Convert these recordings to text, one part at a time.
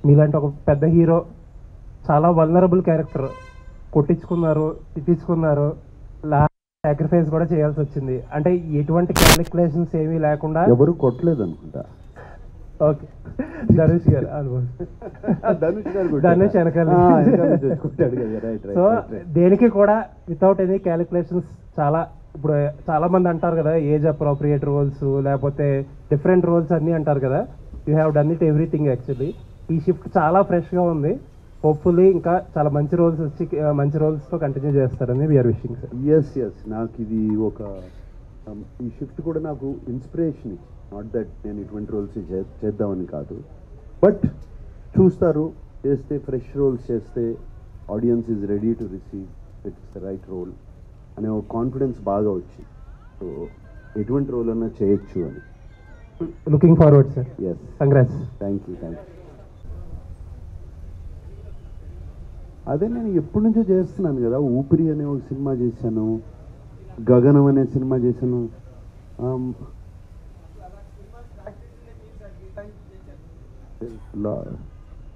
మీలాంటి ఒక పెద్ద హీరో చాలా వల్నరబుల్ క్యారెక్టర్ కొట్టించుకున్నారు, తిట్టించుకున్నారు, సాక్రిఫైస్ కూడా చేయాల్సి వచ్చింది. అంటే ఎటువంటి క్యాలిక్యులేషన్స్ ఏమీ లేకుండా. ఎవరు కొట్టలేదు అనుకుంటా. ఓకే, ధనుష్ గారు ధనుష్ వెనకాల. సో దేనికి కూడా వితౌట్ ఎనీ క్యాలిక్యులేషన్స్ చాలా. ఇప్పుడు చాలా మంది అంటారు కదా ఏజ్ అప్రోప్రియేట్ రోల్స్ లేకపోతే డిఫరెంట్ రోల్స్ అన్నీ అంటారు కదా. You have done it everything. Actually ఈ షిఫ్ట్ చాలా ఫ్రెష్గా ఉంది. హోప్ఫుల్లీ ఇంకా చాలా మంచి రోల్స్ వచ్చి మంచి రోల్స్తో కంటిన్యూ చేస్తారని వీఆర్ విషింగ్ సార్. ఎస్ నాకు ఇది ఒక ఈ షిఫ్ట్ కూడా నాకు ఇన్స్పిరేషన్. నాట్ దట్ నేను ఇటువంటి రోల్స్ చేద్దామని కాదు, బట్ చూస్తారు, చేస్తే ఫ్రెష్ రోల్స్ చేస్తే audience is ready to receive it's the right role అనే ఒక కాన్ఫిడెన్స్ బాగా వచ్చింది. సో ఎటువంటి రోల్ అన్నా చేయొచ్చు అని. Looking forward sir. Yes, congrats. Thank you. అదే నేను ఎప్పటి నుంచో చేస్తున్నాను కదా. ఊపిరి అనే ఒక సినిమా చేశాను, గగనం అనే సినిమా చేశాను.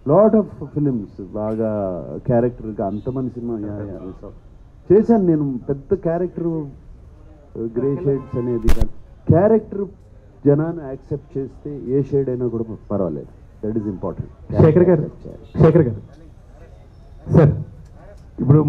లాట్ ఆఫ్ ఫిలిమ్స్ బాగా క్యారెక్టర్గా అంతమంది సినిమా చేశాను నేను. పెద్ద క్యారెక్టర్ గ్రే షేడ్స్ అనేది కాదు, క్యారెక్టర్ జనాన్ని యాక్సెప్ట్ చేస్తే ఏ షేడ్ అయినా కూడా పర్వాలేదు. That is important. శేఖర్ గారు సార్, ఇప్పుడు